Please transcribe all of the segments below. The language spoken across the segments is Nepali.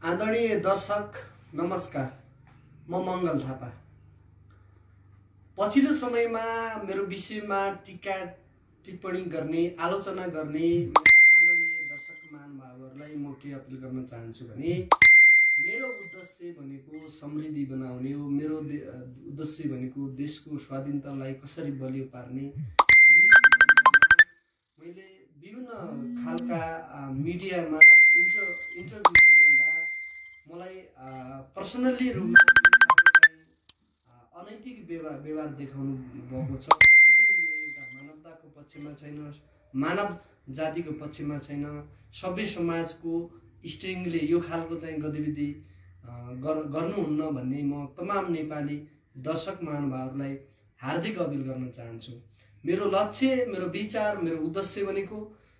आदरणीय दर्शक नमस्कार। म मंगल थापा। पछिल्लो समयमा मेरो विषयमा टीका टिप्पणी गर्ने आलोचना गर्ने आदरणीय दर्शक महानुभावहरूलाई म के अपील गर्न चाहन्छु भने मेरो उद्देश्य भनेको समृद्धि बनाउने हो। मेरो उद्देश्य भनेको देशको स्वाधीनतालाई कसरी बलियो पार्ने। मैले विभिन्न खालका मिडियामा इन्टरभ्यू दिँदा मलाई पर्सनली रूपमा अनैतिक व्यवहार देखाउनु भएको छ। पक्कै पनि यो एउटा मानवताको पक्षमा छैन, मानव जातिको पक्षमा छैन। सभ्य समाजको स्ट्रिङले यो खालको चाहिँ गतिविधि गर्नुहुन्न भन्ने म तमाम नेपाली दर्शक महानुभावहरूलाई हार्दिक अपील गर्न चाहन्छु। मेरो लक्ष्य, मेरो विचार, मेरो उद्देश्य भनेको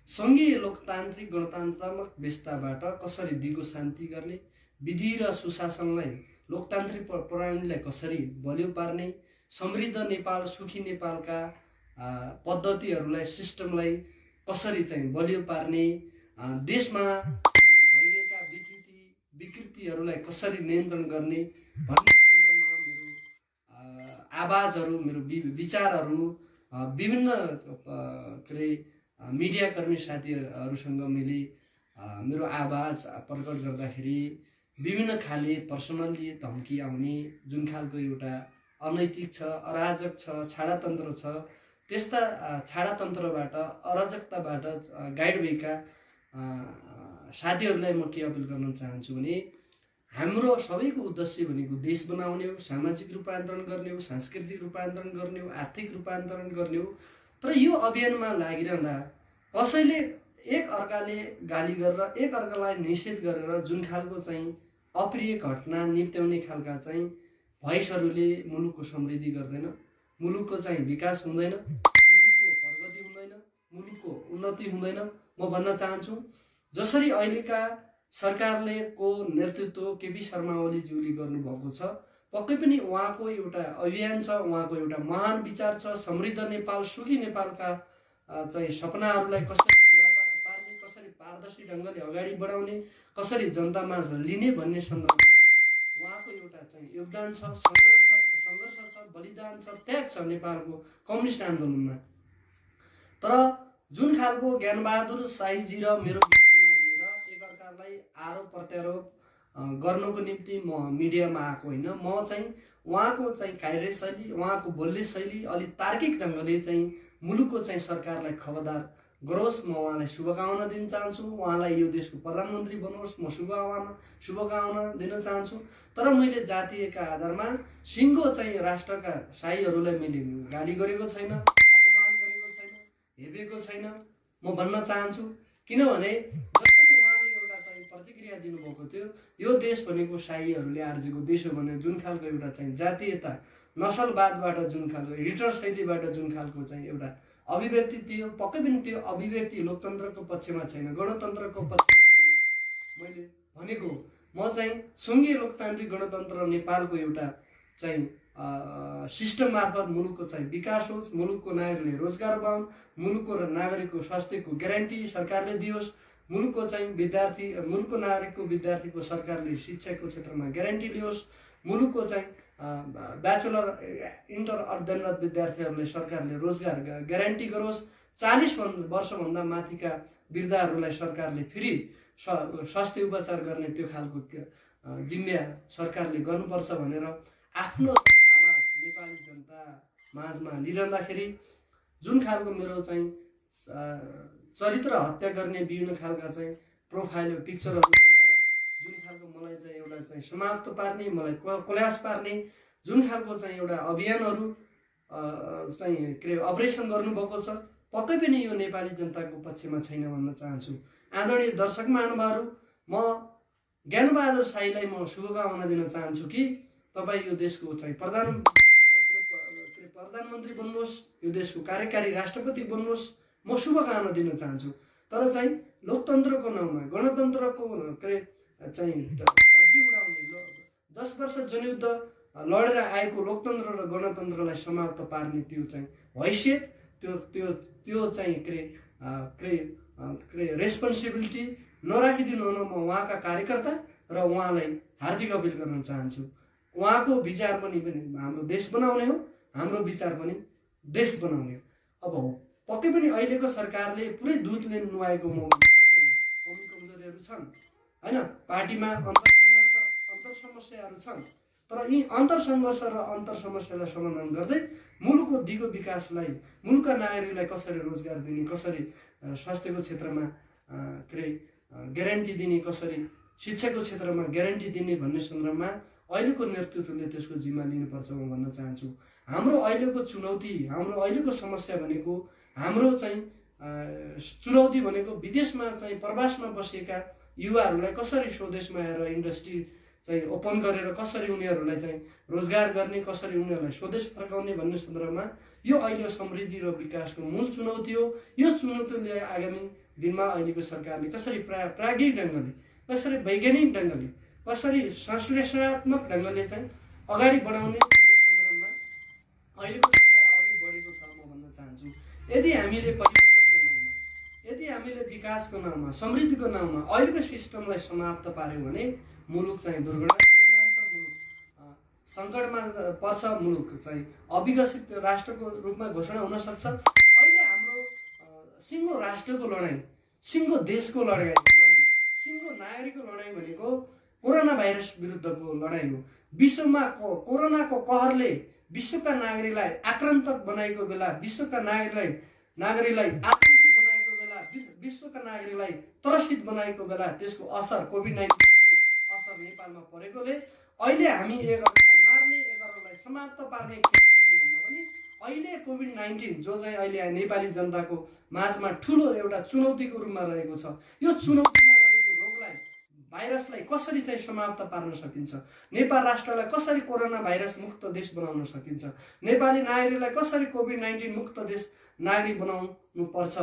सङ्घीय लोकतान्त्रिक गणतन्त्रात्मक व्यवस्थाबाट कसरी दिगो शान्ति गर्ने, विधि र सुशासनलाई, लोकतान्त्रिक प्रणालीलाई कसरी बलियो पार्ने, समृद्ध नेपाल, सुखी नेपालका पद्धतिहरूलाई, सिस्टमलाई कसरी चाहिँ बलियो पार्ने, देशमा भइरहेका विकृतिहरूलाई कसरी नियन्त्रण गर्ने भन्ने सन्दर्भमा मेरो आवाजहरू, मेरो विचारहरू विभिन्न मिडियाकर्मी साथीहरूसँग मैले मेरो आवाज प्रकट गर्दाखेरि विभिन्न खाले पर्सनल्ली धम्की आउने, जुन खालको एउटा अनैतिक छ, अराजक छ, छाडातन्त्र छ, त्यस्ता छाडातन्त्रबाट, अराजकताबाट गाइड भएका साथीहरूलाई म के अपिल गर्न चाहन्छु भने हाम्रो सबैको उद्देश्य भनेको देश बनाउने हो, सामाजिक रूपान्तरण गर्ने हो, सांस्कृतिक रूपान्तरण गर्ने हो, आर्थिक रूपान्तरण गर्ने हो। तर यो अभियानमा लागिरहँदा कसैले एक अर्काले गाली गरेर, एक अर्कालाई निषेध गरेर जुन खालको चाहिँ अप्रिय घटना निम्त्याउने खालका चाहिँ भोइसहरूले मुलुकको समृद्धि गर्दैन, मुलुकको चाहिँ विकास हुँदैन, मुलुकको प्रगति हुँदैन, मुलुकको उन्नति हुँदैन। म भन्न चाहन्छु जसरी अहिलेका सरकारले को नेतृत्व केपी शर्मा ओलीज्यूले गर्नुभएको छ, पक्कै पनि उहाँको एउटा अभियान छ, उहाँको एउटा महान विचार छ। समृद्ध नेपाल, सुखी नेपालका चाहिँ सपनाहरूलाई कसरी पुरा पार्ने, कसरी पारदर्शी ढङ्गले अगाडि बढाउने, कसरी जनतामा लिने भन्ने सन्दर्भमा उहाँको एउटा चाहिँ योगदान छ, सङ्घर्ष छ, बलिदान छ, त्याग छ नेपालको कम्युनिस्ट आन्दोलनमा। तर जुन खालको ज्ञानबहादुर शाहीजी र मेरो विषयमा लिएर एकअर्कालाई आरोप प्रत्यारोप गर्नको निम्ति म मिडियामा आएको होइन। म चाहिँ उहाँको चाहिँ कार्यशैली, उहाँको बोल्ने शैली अलिक तार्किक ढङ्गले चाहिँ मुलुकको चाहिँ सरकारलाई खबरदार गरोस्, म उहाँलाई शुभकामना दिन चाहन्छु। उहाँलाई यो देशको प्रधानमन्त्री बनोस्, म शुभकामना दिन चाहन्छु। तर मैले जातीयका आधारमा सिङ्गो चाहिँ राष्ट्रका शाहीहरूलाई मैले गाली गरेको छैन, अपमान गरेको छैन, हेपेको छैन। म भन्न चाहन्छु किनभने जसरी उहाँले एउटा चाहिँ प्रतिक्रिया दिनुभएको थियो, यो देश भनेको शाहीहरूले आर्जेको देश हो भने जुन खालको एउटा चाहिँ जातीयता, नसलवादबाट जुन खालको हिटलर शैलीबाट जुन खालको चाहिँ एउटा अभिव्यक्ति थियो, पक्कै पनि त्यो अभिव्यक्ति लोकतन्त्रको पक्षमा छैन, गणतन्त्रको पक्षमा छैन। मैले भनेको म चाहिँ सङ्घीय लोकतान्त्रिक गणतन्त्र नेपालको एउटा चाहिँ सिस्टम मार्फत मुलुकको चाहिँ विकास होस्, मुलुकको नागरिकले रोजगार पाउन्, मुलुकको र नागरिकको स्वास्थ्यको ग्यारेन्टी सरकारले दियोस्, मुलुकको चाहिँ मुलुकको नागरिकको विद्यार्थीको सरकारले शिक्षाको क्षेत्रमा ग्यारेन्टी लियोस्, मुलुकको चाहिँ ब्याचलर इन्टर अध्ययनरत विद्यार्थीहरूले सरकारले रोजगार ग्यारेन्टी गरोस्, 40 वर्षभन्दा माथिका वृद्धहरूलाई सरकारले फ्री स्वास्थ्य उपचार गर्ने त्यो खालको जिम्मा सरकारले गर्नुपर्छ भनेर आफ्नो आवाज नेपाली जनता माझमा लिइरहँदाखेरि जुन खालको मेरो चाहिँ चरित्र हत्या गर्ने विभिन्न खालका चाहिँ प्रोफाइल पिक्चरहरू बनाएर जुन खालको मलाई चाहिँ एउटा चाहिँ समाप्त पार्ने, मलाई कोल्यास पार्ने जुन खालको चाहिँ एउटा अभियानहरू चाहिँ अपरेसन गर्नुभएको छ, पक्कै पनि यो नेपाली जनताको पक्षमा छैन भन्न चाहन्छु। आदरणीय दर्शक महानुभावहरू, म ज्ञानबहादुर शाहीलाई म शुभकामना दिन चाहन्छु कि तपाईँ यो देशको चाहिँ प्रधानमन्त्री बन्नुहोस्, यो देशको कार्यकारी राष्ट्रपति बन्नुहोस्, म शुभकामना दिन चाहन्छु। तर चाहिँ लोकतन्त्रको नाउँमा, गणतन्त्रको चाहिँ धज्जी उडाउने 10 वर्ष जनयुद्ध लडेर आएको लोकतन्त्र र गणतन्त्रलाई समाप्त पार्ने त्यो चाहिँ हैसियत, त्यो चाहिँ रेस्पोन्सिबिलिटी नराखिदिनु हुन म उहाँका कार्यकर्ता र उहाँलाई हार्दिक अपिल गर्न चाहन्छु। उहाँको विचार पनि हाम्रो देश बनाउने हो, हाम्रो विचार पनि देश बनाउने हो। अब पक्कै पनि अहिलेको सरकारले पुरै दुधले नुहाएको कमी कमजोरीहरू छन् हैन, पार्टीमा अन्तर समस्याहरू छन्, तर यी अन्तर सङ्घर्ष र अन्तर समस्यालाई समाधान गर्दै मुलुकको दिगो विकासलाई, मुलुकका नागरिकलाई कसरी रोजगार दिने, कसरी स्वास्थ्यको क्षेत्रमा ग्यारेन्टी दिने, कसरी शिक्षाको क्षेत्रमा ग्यारेन्टी दिने भन्ने सन्दर्भमा अहिलेको नेतृत्वले त्यसको जिम्मा लिनुपर्छ म भन्न चाहन्छु। हाम्रो अहिलेको चुनौती, हाम्रो अहिलेको समस्या भनेको, हाम्रो चाहिँ चुनौती भनेको विदेशमा चाहिँ प्रवासमा बसेका युवाहरूलाई कसरी स्वदेशमा आएर इन्डस्ट्री चाहिँ ओपन गरेर कसरी उनीहरूलाई चाहिँ रोजगार गर्ने, कसरी उनीहरूलाई स्वदेश फर्काउने भन्ने सन्दर्भमा यो अहिले समृद्धि र विकासको मूल चुनौती हो। यो चुनौतीले आगामी दिनमा अहिलेको सरकारले कसरी प्राज्ञिक ढङ्गले, कसरी वैज्ञानिक ढङ्गले, कसरी संश्लेषणात्मक ढङ्गले चाहिँ अगाडि बढाउने भन्ने सन्दर्भमा अहिलेको सरकार अघि बढेको छ म भन्न चाहन्छु। यदि हामीले परिवर्तनको नाउँमा, यदि हामीले विकासको नाउँमा, समृद्धिको नाउँमा अहिलेको सिस्टमलाई समाप्त पार्यौँ भने मुलुक चाहिँ दुर्घटनातिर जान्छ, मुलुक सङ्कटमा पर्छ, मुलुक चाहिँ अविकसित राष्ट्रको रूपमा घोषणा हुन सक्छ। अहिले हाम्रो सिङ्गो राष्ट्रको लडाइँ, सिङ्गो देशको लडाइँ, सिङ्गो नागरिकको लडाइँ भनेको कोरोना भाइरस विरुद्धको लडाइँ हो। विश्वमा कोरोनाको कहरले विश्वका नागरिकलाई आक्रान्तक बनाएको बेला, विश्वका नागरिकलाई आतङ्कित बनाएको बेला, विश्वका नागरिकलाई त्रसित बनाएको बेला त्यसको असर कोभिड-19को असर नेपालमा परेकोले अहिले हामी एकअर्कालाई मार्ने, एकअर्कालाई समाप्त पार्ने खेल खेल्नुभन्दा पनि अहिले कोभिड-19 जो चाहिँ अहिले नेपाली जनताको माझमा ठुलो एउटा चुनौतीको रूपमा रहेको छ, यो चुनौतीमा रहेको रोगलाई, भाइरसलाई कसरी चाहिँ समाप्त पार्न सकिन्छ, नेपाल राष्ट्रलाई कसरी कोरोना भाइरस मुक्त देश बनाउन सकिन्छ, नेपाली नागरिकलाई कसरी कोभिड-19 मुक्त देश नागरिक बनाउनु पर्छ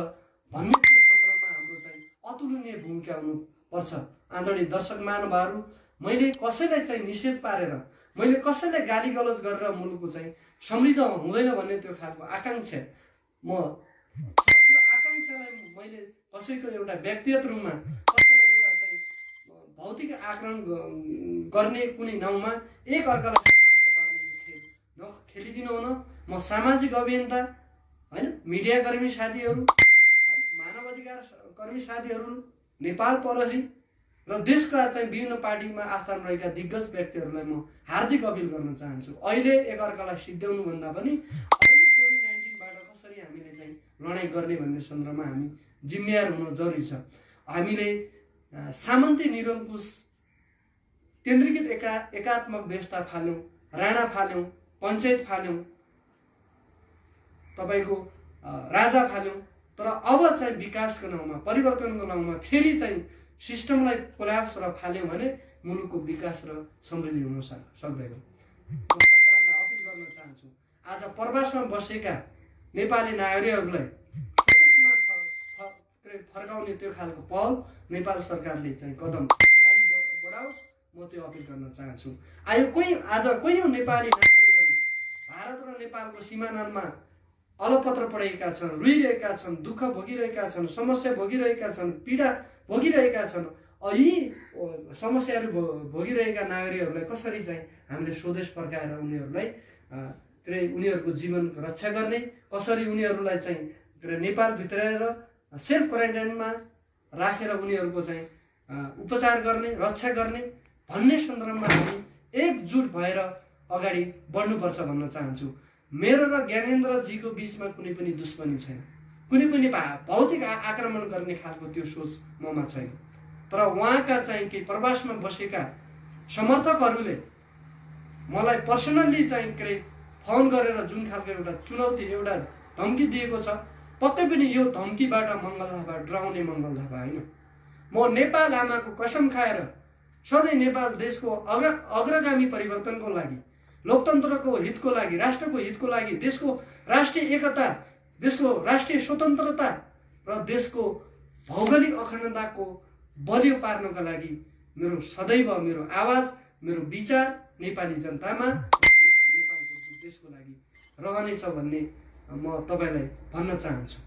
भन्ने सन्दर्भमा हाम्रो चाहिँ अतुलनीय भूमिका हुनुपर्छ। आदरणीय दर्शक महानुभावहरू, मैले कसैलाई चाहिँ निषेध पारेर, मैले कसैलाई गाली गलौज गरेर मुलुकको चाहिँ समृद्ध हुँदैन भन्ने त्यो खालको आकाङ्क्षा, म त्यो आकाङ्क्षालाई मैले कसैको एउटा व्यक्तिगत रूपमा कसैलाई एउटा चाहिँ भौतिक आक्रमण गर्ने कुनै नाउँमा एक अर्कालाई समाप्त पार्ने यो खेल नखेलिदिनु हुन। म सामाजिक अभियन्ता हैन, मिडियाकर्मी साथीहरू, मानव अधिकार कर्मी साथीहरू, नेपाल प्रहरी र देशका चाहिँ विभिन्न पार्टीमा आस्थान रहेका दिग्गज व्यक्तिहरूलाई म हार्दिक अपिल गर्न चाहन्छु। अहिले एकअर्कालाई सिद्ध्याउनु भन्दा पनि अहिले कोभिड-19बाट कसरी हामीले चाहिँ लडाइँ गर्ने भन्ने सन्दर्भमा हामी जिम्मेवार हुनु जरुरी छ। हामीले सामन्ती निरङ्कुश केन्द्रीकृत एकात्मक व्यवस्था फाल्यौँ, राणा फाल्यौँ, पञ्चायत फाल्यौँ, तपाईँको राजा फाल्यौँ, तर अब चाहिँ विकासको नाउँमा, परिवर्तनको नाउँमा फेरि चाहिँ सिस्टमलाई कोल्याप्स र फाल्यौँ भने मुलुकको विकास र समृद्धि हुन सक्दैन। म सरकारलाई अपिल गर्न चाहन्छु, आज प्रवासमा बसेका नेपाली नागरिकहरूलाई स्वदेशमा फर्काउने त्यो खालको पहल नेपाल सरकारले चाहिँ कदम अगाडि बढाओस्, म त्यो अपिल गर्न चाहन्छु। आज कयौँ नेपाली नागरिकहरू भारत र नेपालको सिमानामा अलपत्र परेका छन्, रुइरहेका छन्, दुःख भोगिरहेका छन्, समस्या भोगिरहेका छन्, पीडा भोगिरहेका छन्। यी समस्याहरू भोगिरहेका नागरिकहरूलाई कसरी चाहिँ हामीले स्वदेश फर्काएर उनीहरूलाई उनीहरूको जीवन रक्षा गर्ने, कसरी उनीहरूलाई चाहिँ नेपालभित्र सेल्फ क्वारेन्टाइनमा राखेर उनीहरूको चाहिँ उपचार गर्ने, रक्षा गर्ने भन्ने सन्दर्भमा हामी एकजुट भएर अगाडि बढ्नुपर्छ भन्न चाहन्छु। मेरो र ज्ञानेन्द्रजीको बिचमा कुनै पनि दुश्मनी छैन, कुनै पनि भौतिक आक्रमण गर्ने खालको त्यो सोच ममा छैन। तर उहाँका चाहिँ केही प्रवासमा बसेका समर्थकहरूले मलाई पर्सनल्ली चाहिँ फोन गरेर जुन खालको एउटा चुनौती, एउटा धम्की दिएको छ, पक्कै पनि यो धम्कीबाट मङ्गल थापा डराउने मङ्गल थापा होइन। म नेपाल आमाको कसम खाएर सधैँ नेपाल देशको अग्रगामी परिवर्तनको लागि, लोकतन्त्रको हितको लागि, राष्ट्रको हितको लागि, देशको राष्ट्रिय एकता, देशको राष्ट्रिय स्वतन्त्रता र देशको भौगोलिक अखण्डताको बलियो पार्नका लागि मेरो सदैव मेरो आवाज, मेरो विचार नेपाली जनतामा, नेपालको देशको लागि रहनेछ भन्ने म तपाईलाई भन्न चाहन्छु।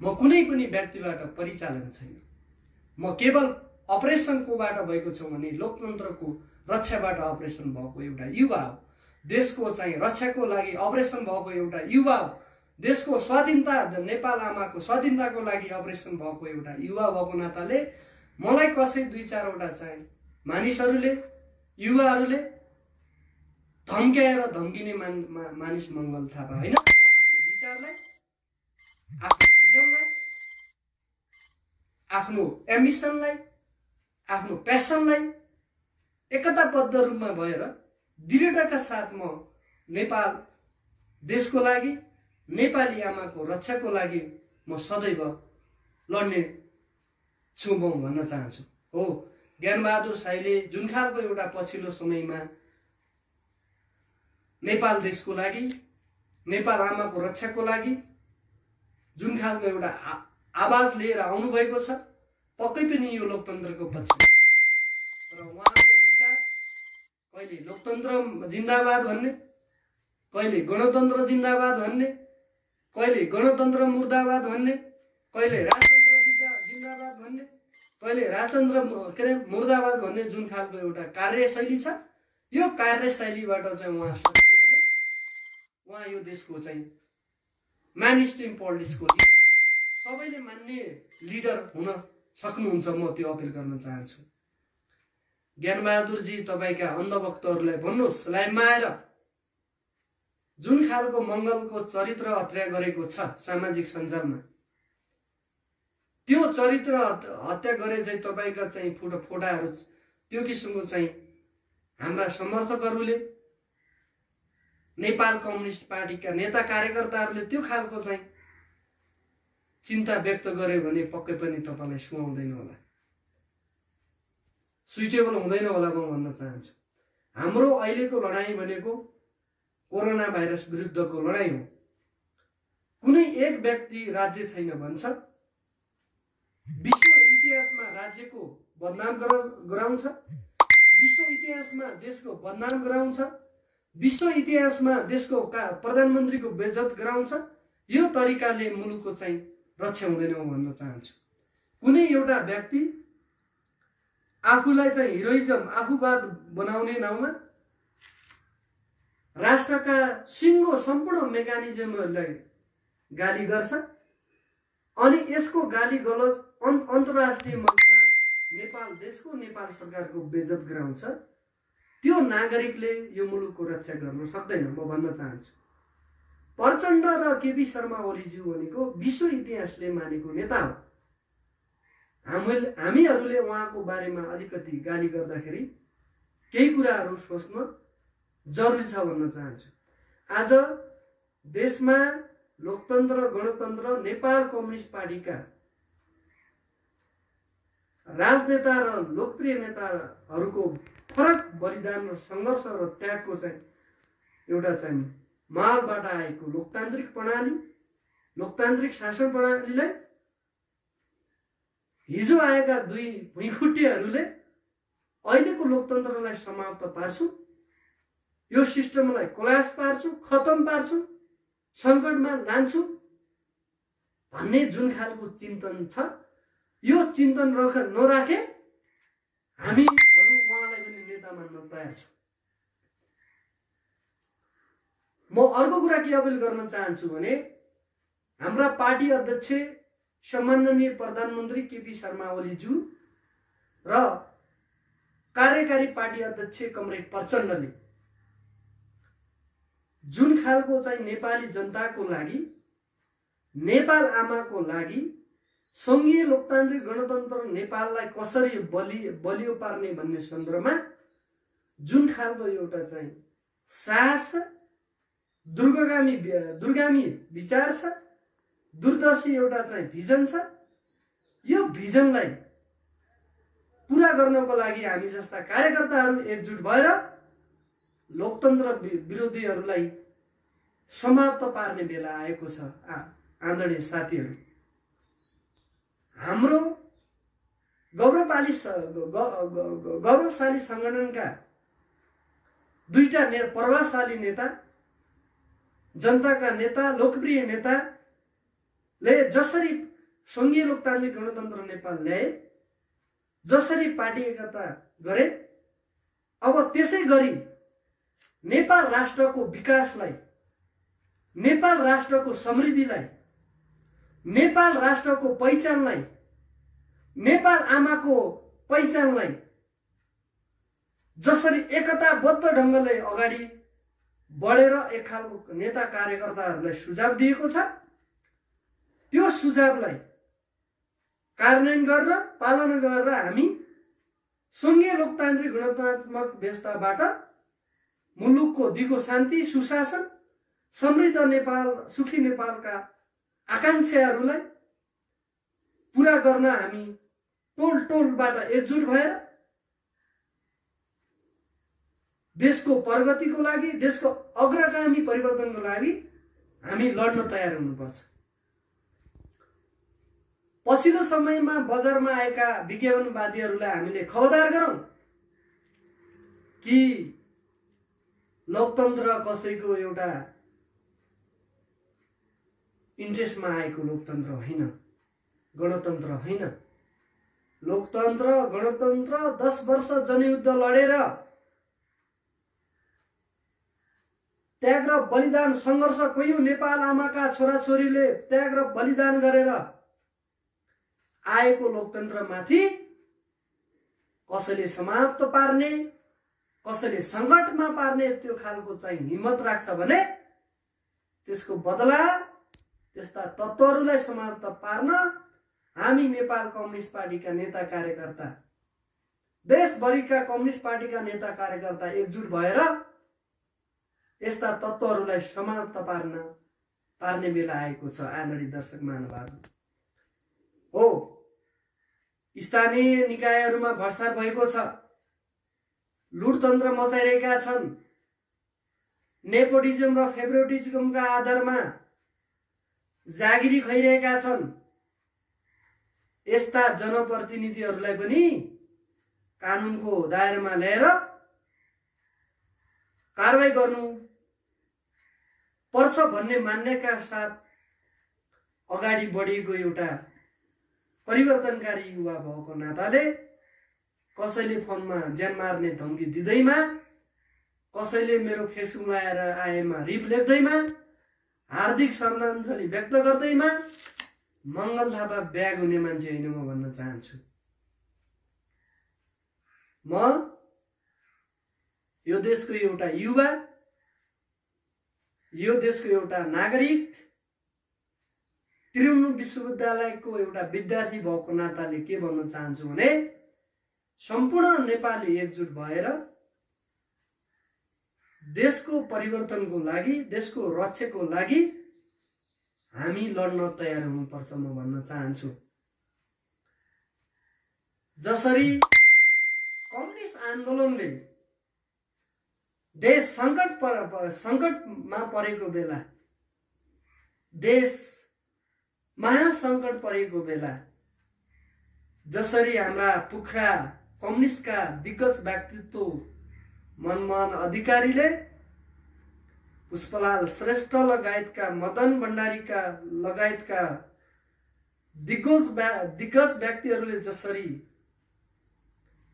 म कुनै पनि व्यक्तिबाट परिचालन छैन, म केवल अपरेसनकोबाट भएको छ भने लोकतन्त्रको रक्षाबाट अपरेसन भएको एउटा युवा हो। देशको चाहिँ रक्षाको लागि अपरेसन भएको एउटा युवा हो। देशको स्वाधीनता, नेपाल आमाको स्वाधीनताको लागि अपरेसन भएको एउटा युवा भएको नाताले मलाई कसै दुई चारवटा चाहिँ मानिसहरूले, युवाहरूले धम्क्याएर धम्किने मानिस मङ्गल थापा होइन, आफ्नो विचारलाई, आफ्नो भिजनलाई, आफ्नो एम्बिसनलाई, आफ्नो प्यासनलाई एकताबद्ध रूपमा भएर दृढताका साथ म नेपाल देशको लागि, नेपाली आमाको रक्षाको लागि म सदैव लड्ने छु म भन्न चाहन्छु। हो, ज्ञानबहादुर शाहीले जुन खालको एउटा पछिल्लो समयमा नेपाल देशको लागि, नेपाल आमाको रक्षाको लागि जुन खालको एउटा आवाज लिएर आउनुभएको छ, पक्कै पनि यो लोकतन्त्रको पक्ष। तर उहाँको विचार कहिले लोकतन्त्र जिन्दाबाद भन्ने, कहिले गणतन्त्र जिन्दाबाद भन्ने, कहिले गणतन्त्र मुर्दाबाद भन्ने, कहिले राजतन्त्र जिन्दाबाद भन्ने, कहिले राजतन्त्र मुर्दाबाद भन्ने जुन खालको एउटा कार्यशैली छ, यो कार्यशैलीबाट चाहिँ उहाँ सकियो भने उहाँ यो देशको चाहिँ मेनस्ट्रिम पोलिटिक्सको लिडर, सबैले मान्ने लिडर हुन सक्नुहुन्छ। म त्यो अपिल गर्न चाहन्छु। ज्ञानबहादुरजी, तपाईँका अन्धभक्तहरूलाई भन्नुहोस्, लाइमाएर जुन खालको मङ्गलको चरित्र हत्या गरेको छ सामाजिक सञ्जालमा, त्यो चरित्र हत्या गरे चाहिँ तपाईँका चाहिँ फोटाहरू, त्यो किसिमको चाहिँ हाम्रा समर्थकहरूले, नेपाल कम्युनिस्ट पार्टीका नेता कार्यकर्ताहरूले त्यो खालको चाहिँ चिन्ता व्यक्त गर्यो भने पक्कै पनि तपाईँलाई सुहाउँदैन होला, सुइटेबल हुँदैन होला म भन्न चाहन्छु। हाम्रो अहिलेको लडाईँ भनेको कोरोना भाइरस विरुद्धको लडाईँ हो। कुनै एक व्यक्ति राज्य छैन भन्छ, विश्व इतिहासमा राज्यको बदनाम गराउँछ, विश्व इतिहासमा देशको बदनाम गराउँछ, विश्व इतिहासमा देशको प्रधानमन्त्रीको बेइज्जत गराउँछ। यो तरिकाले मुलुकको चाहिँ रक्षा हुँदैन म भन्न चाहन्छु। कुनै एउटा व्यक्ति आफूलाई चाहिँ हिरोइजम, आफूवाद बनाउने नाउँमा राष्ट्रका सिङ्गो सम्पूर्ण मेकानिजमहरूलाई गाली गर्छ अनि यसको गाली गलौज अन्तर्राष्ट्रिय मञ्चमा नेपाल देशको, नेपाल सरकारको बेइज्जत गराउँछ। त्यो नागरिकले यो मुलुकको रक्षा गर्न सक्दैन म भन्न चाहन्छु। प्रचण्ड र केपी शर्मा ओलीज्यू भनेको विश्व इतिहासले मानेको नेता हो। हामीहरूले उहाँको बारेमा अलिकति गाली गर्दाखेरि केही कुराहरू सोच्न जरुरी छ भन्न चाहन्छु। आज देशमा लोकतन्त्र, गणतन्त्र, नेपाल कम्युनिस्ट पार्टीका राजनेता र लोकप्रिय नेताहरूको फरक बलिदान र सङ्घर्ष र त्यागको चाहिँ एउटा चाहिँ मालबाट आएको लोकतान्त्रिक प्रणाली, लोकतान्त्रिक शासन प्रणालीलाई हिजो आएका दुई भुइँखुट्टेहरूले अहिलेको लोकतन्त्रलाई समाप्त पार्छु, यो सिस्टमलाई कोल्याप्स पार्छु, खतम पार्छु, सङ्कटमा लान्छु भन्ने जुन खालको चिन्तन छ, यो चिन्तन नराखे हामीहरू उहाँलाई पनि नेता मान्न तयार छौँ। म अर्को कुरा के अपिल गर्न चाहन्छु भने हाम्रा पार्टी अध्यक्ष सम्माननीय प्रधानमन्त्री केपी शर्मा ओलीज्यू र कार्यकारी पार्टी अध्यक्ष कमरेड प्रचण्डले जुन खालको चाहिँ नेपाली जनताको लागि, नेपाल आमाको लागि सङ्घीय लोकतान्त्रिक गणतन्त्र नेपाललाई कसरी बलियो पार्ने भन्ने सन्दर्भमा जुन खालको एउटा चाहिँ साहस, दूरगामी विचार छ, दूरदर्शी एउटा चाहिँ भिजन छ, यो भिजनलाई पुरा गर्नको लागि हामी जस्ता कार्यकर्ताहरू एकजुट भएर लोकतन्त्र विरोधीहरूलाई समाप्त पार्ने बेला आएको छ। आदरणीय साथीहरू, हाम्रो गौरवशाली सङ्गठनका दुईटा प्रभावशाली नेता, जनताका नेता, लोकप्रिय नेताले जसरी सङ्घीय लोकतान्त्रिक गणतन्त्र नेपाल ल्याए, जसरी पार्टी एकता गरे, अब त्यसै गरी नेपाल राष्ट्रको विकासलाई, नेपाल राष्ट्रको समृद्धिलाई, नेपाल राष्ट्रको पहिचानलाई, नेपाल आमाको पहिचानलाई जसरी एकताबद्ध ढङ्गले अगाडि बढेर एक खालको नेता कार्यकर्ताहरूलाई सुझाव दिएको छ, त्यो सुझावलाई कार्यान्वयन गरेर पालना गरेर हामी सङ्घीय लोकतान्त्रिक गणतन्त्रात्मक व्यवस्थाबाट मुलुकको दिगो शान्ति, सुशासन, समृद्ध नेपाल, सुखी नेपालका आकांक्षाहरूलाई पूरा गर्न हामी टोल टोलबाट एकजुट भएर देशको प्रगतिको लागि, देशको अग्रगामी परिवर्तनको लागि हामी लड्न तयार हुनुपर्छ। पछिल्लो समयमा बजारमा आएका विज्ञापनवादीहरूलाई हामीले खबरदार गरौँ कि लोकतन्त्र कसैको एउटा इन्ट्रेस्टमा आएको लोकतन्त्र होइन, गणतन्त्र होइन। लोकतन्त्र, गणतन्त्र 10 वर्ष जनयुद्ध लडेर त्याग र बलिदान सङ्घर्ष कयौं नेपाल आमाका छोराछोरीले त्याग र बलिदान गरेर आएको लोकतन्त्रमाथि कसैले समाप्त पार्ने, कसैले सङ्कटमा पार्ने त्यो खालको चाहिँ हिम्मत राख्छ भने त्यसको बदला त्यस्ता तत्त्वहरूलाई समाप्त पार्न हामी नेपाल कम्युनिस्ट पार्टीका नेता कार्यकर्ता, देशभरिका कम्युनिस्ट पार्टीका नेता कार्यकर्ता एकजुट भएर यस्ता तत्त्वहरूलाई समाप्त पार्ने बेला आएको छ। आदरणीय दर्शक महानुभाव हो, स्थानीय निकायहरूमा भ्रष्टाचार भएको छ, लुटतन्त्र मचाइरहेका छन्, नेपोटिजम र फेभरेटिजमका आधारमा जागिरी खाइरहेका छन्। यस्ता जनप्रतिनिधिहरूलाई पनि कानुनको दायरामा ल्याएर कारबाही गर्नु पर्छ भन्ने मान्यका साथ अगाडि बढेको एउटा परिवर्तनकारी युवा भएको नाताले कसैले फोनमा ज्यान मार्ने धम्की दिँदैमा, कसैले मेरो फेसबुक लगाएर आएमा रिप लेख्दैमा, हार्दिक श्रद्धाञ्जली व्यक्त गर्दैमा मङ्गल थापा ब्याग हुने मान्छे होइन म भन्न चाहन्छु। म यो देशको एउटा युवा, यो देशको एउटा नागरिक, त्रिभुवन विश्वविद्यालयको एउटा विद्यार्थी भएको नाताले के भन्न चाहन्छु भने सम्पूर्ण नेपाली एकजुट भएर देशको परिवर्तनको लागि, देशको रक्षाको लागि हामी लड्न तयार हुनुपर्छ म भन्न चाहन्छु। जसरी कम्युनिस्ट आन्दोलनले देश सङ्कटमा परेको बेला, देश महासङ्कट परेको बेला जसरी हाम्रा पुख्रा कम्युनिस्टका दिग्गज व्यक्तित्व मनमोहन अधिकारीले, पुष्पलाल श्रेष्ठ लगायतका, मदन भण्डारीका लगायतका दिग्गज व्यक्तिहरूले जसरी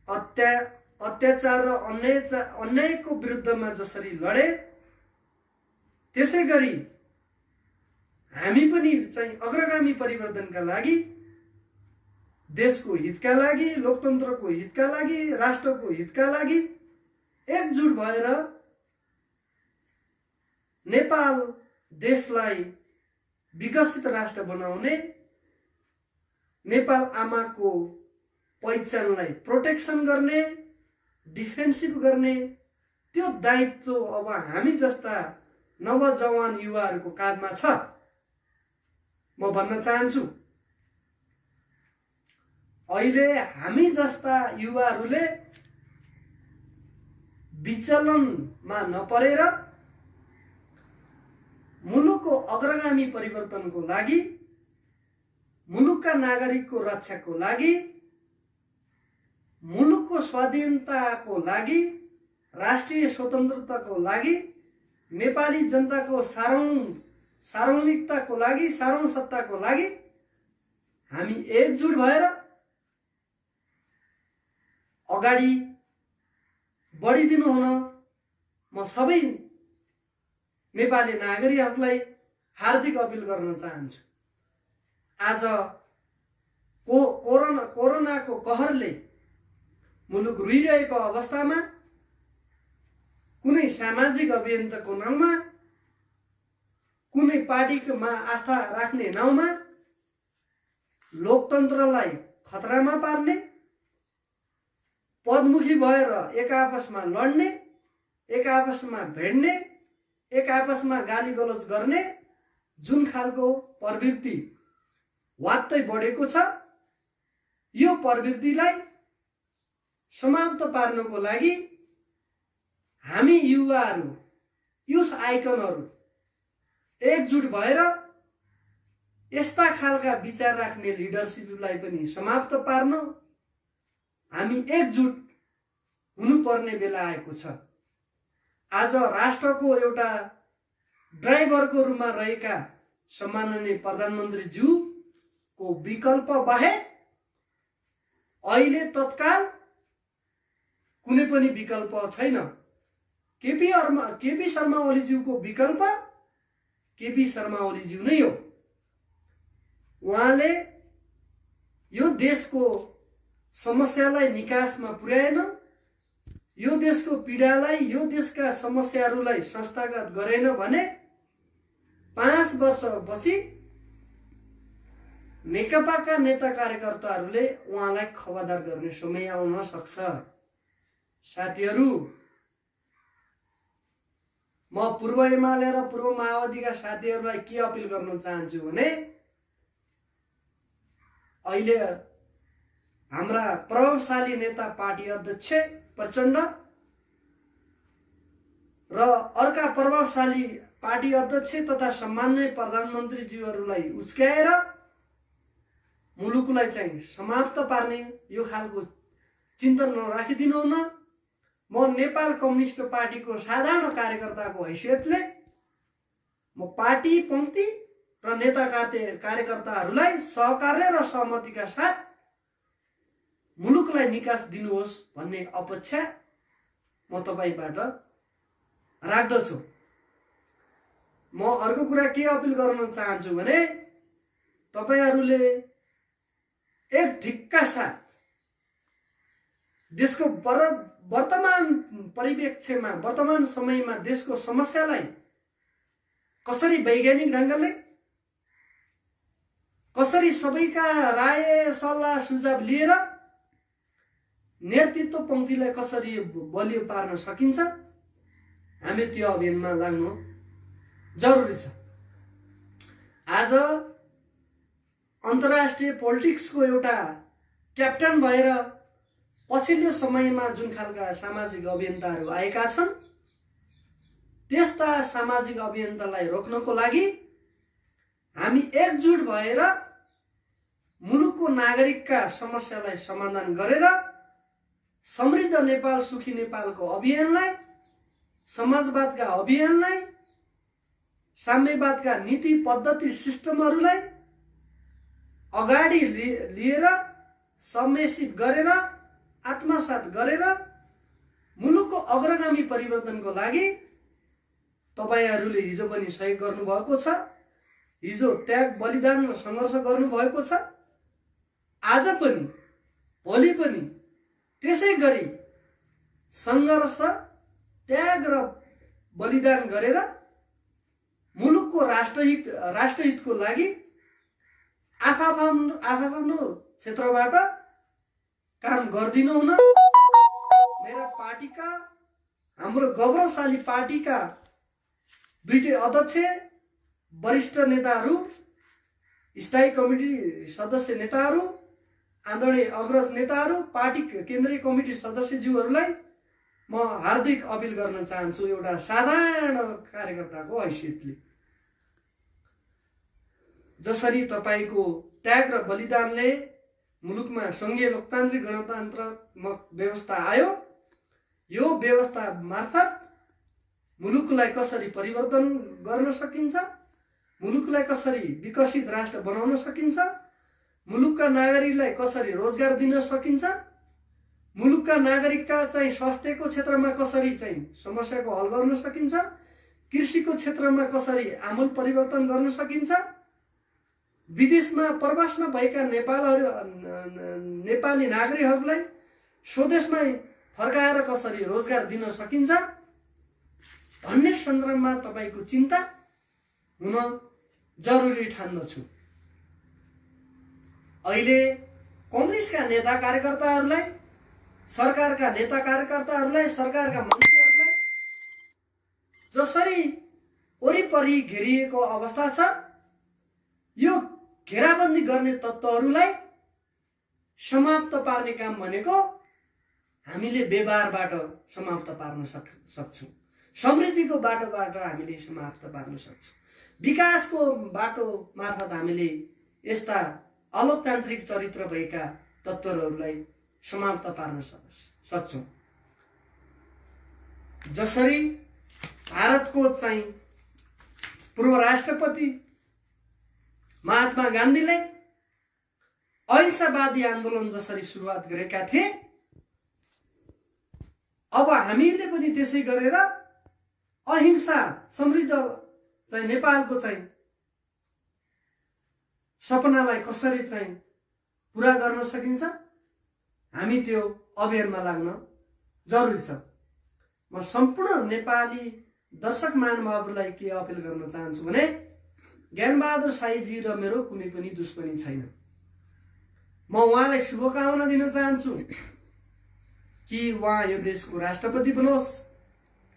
अत्याचार र अन्यायको विरुद्धमा जसरी लडे, त्यसै गरी हामी पनि चाहिँ अग्रगामी परिवर्तनका लागि, देशको हितका लागि, लोकतन्त्रको हितका लागि, राष्ट्रको हितका लागि एकजुट भएर नेपाल देशलाई विकसित राष्ट्र बनाउने, नेपाल आमाको पहिचानलाई प्रोटेक्सन गर्ने, डिफेन्सिभ गर्ने त्यो दायित्व अब हामी जस्ता नवजवान युवाहरूको काँधमा छ म भन्न चाहन्छु। अहिले हामी जस्ता युवाहरूले विचलनमा नपरेर मुलुकको अग्रगामी परिवर्तनको लागि, मुलुकका नागरिकको रक्षाको लागि, मुलुकको स्वाधीनताको लागि, राष्ट्रिय स्वतन्त्रताको लागि, नेपाली जनताको सार्वभौमिकताको लागि, सार्वसत्ताको लागि हामी एकजुट भएर अगाडि बढिदिनु हुन म सबै नेपाली नागरिकहरूलाई हार्दिक अपिल गर्न चाहन्छु। आज कोरोनाको कहरले मुलुक रुइरहेको अवस्थामा कुनै सामाजिक अभियानको नाउँमा, कुनै पार्टीमा आस्था राख्ने नाउँमा लोकतन्त्रलाई खतरामा पार्ने, पदमुखी भएर एक आपसमा लड्ने, एक आपसमा भिड्ने, एक आपसमा गाली गलौज गर्ने जुन खालको प्रवृत्ति वात्तै बढेको छ, यो प्रवृत्तिलाई समाप्त पार्नको लागि हामी युवाहरू, युथ आइकनहरू एकजुट भएर यस्ता खालका विचार राख्ने लिडरसिपलाई पनि समाप्त पार्न हामी एकजुट हुनुपर्ने बेला आएको छ। आज राष्ट्रको एउटा ड्राइभरको रूपमा रहेका सम्माननीय प्रधानमन्त्रीज्यूको विकल्प बाहेक अहिले तत्काल कुनै पनि विकल्प छैन। केपी शर्मा ओलीज्यूको विकल्प केपी शर्मा ओलीज्यू नै हो। उहाँले यो देशको समस्यालाई निकासमा पुर्याएन, यो देशको पीडालाई, यो देशका समस्याहरूलाई संस्थागत गरेन भने 5 वर्षपछि नेकपाका नेता कार्यकर्ताहरूले उहाँलाई खबरदार गर्ने समय आउन सक्छ। साथीहरू, म पूर्व एमाले र पूर्व माओवादीका साथीहरूलाई के अपिल गर्न चाहन्छु भने अहिले हाम्रा प्रभावशाली नेता पार्टी अध्यक्ष प्रचण्ड र अर्का प्रभावशाली पार्टी अध्यक्ष तथा सम्माननीय प्रधानमन्त्रीज्यूहरूलाई उस्क्याएर मुलुकलाई चाहिँ समाप्त पार्ने यो खालको चिन्तन राखिदिनुहुन। म नेपाल कम्युनिस्ट पार्टीको साधारण कार्यकर्ताको हैसियतले म पार्टी पंक्ति र नेता कार्यकर्ताहरूलाई सहकार्य र सहमतिका साथ मुलुकलाई निकास दिनुहोस् भन्ने अपेक्षा म तपाईबाट राख्दछु। म अर्को कुरा के अपिल गर्न चाहन्छु भने तपाईहरूले एक ढिक्का साथ देशको वर्तमान परिप्रेक्ष्यमा, वर्तमान समयमा देशको समस्यालाई कसरी वैज्ञानिक ढंगले, कसरी सबैका राय सल्लाह सुझाव लिएर नेतृत्व पंक्तिलाई कसरी बलियो पार्न सकिन्छ, हामी त्यो अभियानमा लाग्नु जरुरी छ। आज अन्तर्राष्ट्रिय पोलिटिक्सको एउटा क्याप्टन भएर पछिल्लो समयमा जुन खालका सामाजिक अभियन्ताहरू आएका छन्, त्यस्ता सामाजिक अभियन्तालाई रोक्नको लागि हामी एकजुट भएर मुलुकको नागरिकका समस्यालाई समाधान गरेर समृद्ध नेपाल सुखी नेपालको अभियानलाई, समाजवादका अभियानलाई, साम्यवादका नीति पद्धति सिस्टमहरूलाई अगाडि लिएर सम्मेशित गरेर आत्मसात गरेर मुलुकको अग्रगामी परिवर्तनको लागि तपाईहरूले हिजो पनि सहयोग गर्नुभएको छ, हिजो त्याग बलिदान र सङ्घर्ष गर्नुभएको छ, आज पनि भोलि पनि त्यसै गरी सङ्घर्ष त्याग र बलिदान गरेर मुलुकको राष्ट्रहितको लागि आफ्नो क्षेत्रबाट काम गर्दिनु हुन मेरा पार्टीका, हाम्रो गौरवशाली पार्टीका दुईटै अध्यक्ष, वरिष्ठ नेताहरू, स्थायी कमिटी सदस्य नेताहरू, आदरणीय अग्रज नेताहरू, पार्टी केन्द्रीय कमिटी सदस्यज्यूहरूलाई म हार्दिक अपिल गर्न चाहन्छु एउटा साधारण कार्यकर्ताको हैसियतले। जसरी तपाईको त्याग र बलिदानले मुलुकमा संघीय लोकतान्त्रिक गणतन्त्रात्मक व्यवस्था आयो, यो व्यवस्था मार्फत मुलुकलाई कसरी परिवर्तन गर्न सकिन्छ, मुलुकलाई कसरी विकसित राष्ट्र बनाउन सकिन्छ, मुलुकका नागरिकलाई कसरी रोजगार दिन सकिन्छ, मुलुक मुलुकका नागरिकका चाहिँ स्वास्थ्यको क्षेत्रमा कसरी चाहिँ समस्याको हल गर्न सकिन्छ, कृषिको क्षेत्रमा कसरी आमूल परिवर्तन गर्न सकिन्छ, विदेशमा प्रवासमा भएका नेपाली नागरिकहरूलाई स्वदेशमा फर्काएर कसरी रोजगार दिन सकिन्छ भन्ने सन्दर्भमा तपाईको चिन्ता हुन जरुरी ठान्दछु। अहिले कम्युनिस्टका नेता कार्यकर्ताहरूलाई, सरकारका नेता कार्यकर्ताहरूलाई, सरकारका मन्त्रीहरूलाई जसरी वरिपरि घेरिएको अवस्था छ, यो घेराबन्दी गर्ने तत्त्वहरूलाई समाप्त पार्ने काम भनेको हामीले व्यवहारबाट समाप्त पार्न सक्छौं, समृद्धिको बाटोबाट हामीले समाप्त पार्न सक्छौं, विकासको बाटो मार्फत हामीले यस्ता अलोकतान्त्रिक चरित्र भएका तत्त्वहरूलाई समाप्त पार्न सक्छौं। जसरी भारतको चाहिँ पूर्व राष्ट्रपति महात्मा गान्धीले अहिंसावादी आन्दोलन जसरी सुरुवात गरेका थिए, अब हामीले पनि त्यसै गरेर अहिंसा समृद्ध चाहिँ नेपालको चाहिँ सपनालाई कसरी चाहिँ पूरा गर्न सकिन्छ, हामी त्यो अभियानमा लाग्न जरुरी छ। म सम्पूर्ण नेपाली दर्शक महानुभावहरूलाई के अपिल गर्न चाहन्छु भने ज्ञानबहादुर शाहीजी र मेरो कुनै पनि दुश्मनी छैन। म उहाँलाई शुभकामना दिन चाहन्छु कि उहाँ यो देशको राष्ट्रपति बनोस्,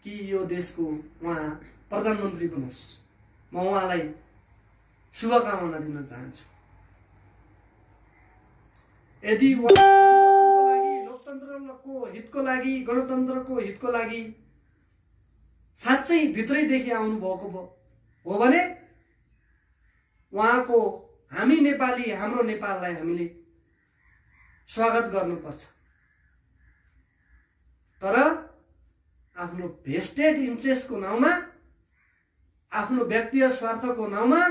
कि यो देशको उहाँ प्रधानमन्त्री बनोस्। म उहाँलाई शुभकामना दिन चाहन्छु। यदि उहाँको लागि, लोकतन्त्रको हितको लागि, गणतन्त्रको हितको लागि साँच्चै भित्रैदेखि आउनु भएको हो भने उहाँको हामी नेपाली, हाम्रो नेपाललाई हामीले स्वागत गर्नुपर्छ। तर आफ्नो भेस्टेड इन्ट्रेस्टको नाउँमा, आफ्नो व्यक्तिगत स्वार्थको नाउँमा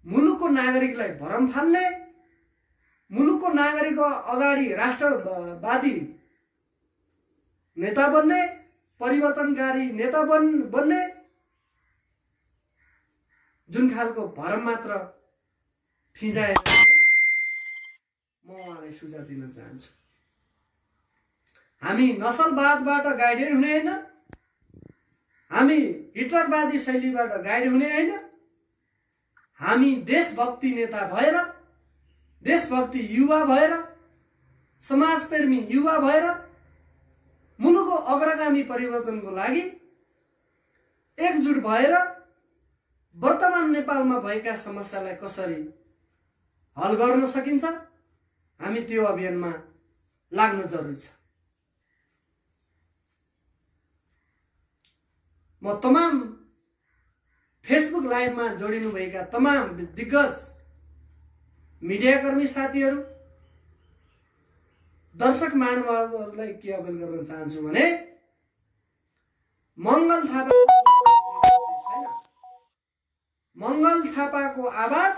मुलुकको नागरिकलाई भरम फाल्ने, मुलुकको नागरिकको अगाडि राष्ट्रवादी नेता बन्ने, परिवर्तनकारी नेता बन्ने जुन खालको भरम मात्र फिजाएर म उहाँलाई सुझाव दिन चाहन्छु। हामी नसलवादबाट गाइडेड हुने होइन, हामी हिटलरवादी शैलीबाट गाइड हुने होइन, हामी देशभक्ति नेता भएर, देशभक्ति युवा भएर, समाजप्रेमी युवा भएर मुलुकको अग्रगामी परिवर्तनको लागि एकजुट भएर वर्तमान नेपालमा भएका समस्यालाई कसरी हल गर्न सकिन्छ, हामी त्यो अभियानमा लाग्न जरुरी छ। म तमाम फेसबुक लाइभमा जोडिनुभएका तमाम दिग्गज मिडियाकर्मी साथीहरू, दर्शक महानुभावहरूलाई के अपिल गर्न चाहन्छु भने मङ्गल थापाको आवाज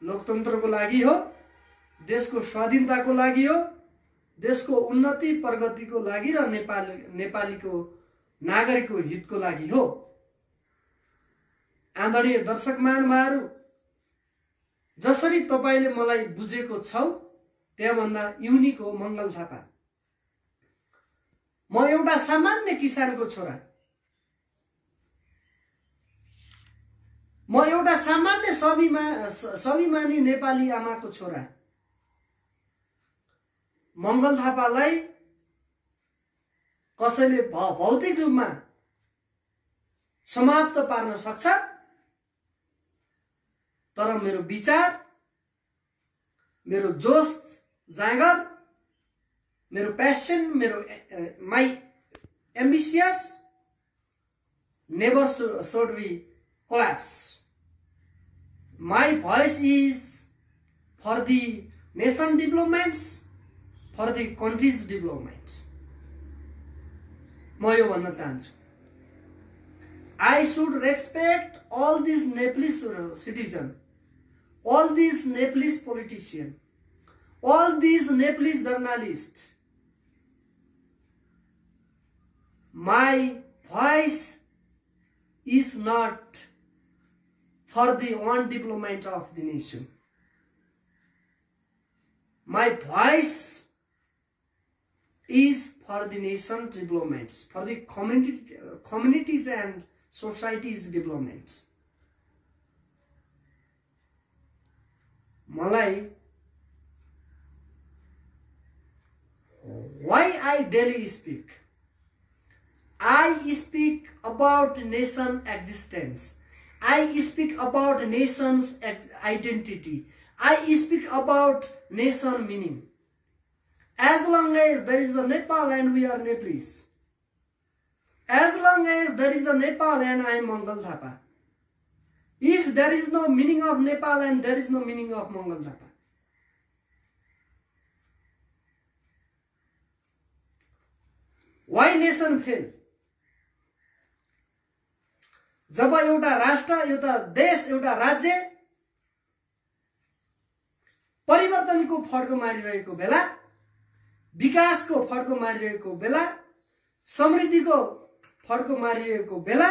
लोकतन्त्रको लागि हो, देशको स्वाधीनताको लागि हो, देशको उन्नति प्रगतिको लागि र नेपालीको नागरिकको हितको लागि हो। आदरणीय दर्शक महानुभावहरू, जसरी तपाईले मलाई बुझेको छौ त्यहाँभन्दा युनिक हो मङ्गल थापा। म एउटा सामान्य किसानको छोरा, म एउटा सामान्य स्वाभिमानी नेपाली आमाको छोरा। मङ्गल थापालाई कसैले भौतिक रूपमा समाप्त पार्न सक्छ, तर मेरो विचार, मेरो जोश जागर, मेरो प्यासन, मेरो my ambitious never should be collapse. My voice is for the nation developments, for the country's developments. म यो भन्न चाहन्छु, I should respect all these Nepalese citizens, all these Nepalese politicians, all these Nepalese journalists, my voice is not for the one development of the nation. My voice is for the nation developments, for the communities and societies developments. Malai, why I daily speak? I speak about nation existence. I speak about nation's identity. I speak about nation meaning. As long as there is a Nepal and we are Nepalese. As long as there is a Nepal and I am Mongol Thapa. If there is no meaning of Nepal and there is no meaning of Mongol Thapa. Why nation fail? जब एउटा राष्ट्र, एउटा देश, एउटा राज्य परिवर्तनको फड्को मारिरहेको बेला, विकासको फड्को मारिरहेको बेला, समृद्धिको फड्को मारिरहेको बेला,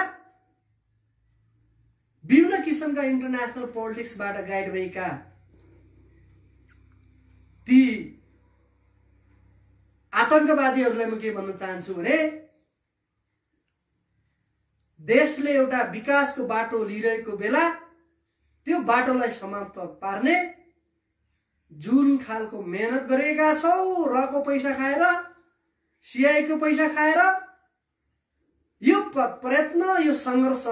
विभिन्न किसिमका इन्टरनेशनल पोलिटिक्सबाट गाइड भएका ती आतंकवादीहरूलाई म के भन्न चाहन्छु भने देशले एउटा विकासको बाटो लिइरहेको बेला त्यो बाटोलाई समाप्त पार्ने जुन खालको मेहनत गरेका छौ, रको पैसा खाएर, सीआईको पैसा खाएर यो प्रयत्न, यो संघर्ष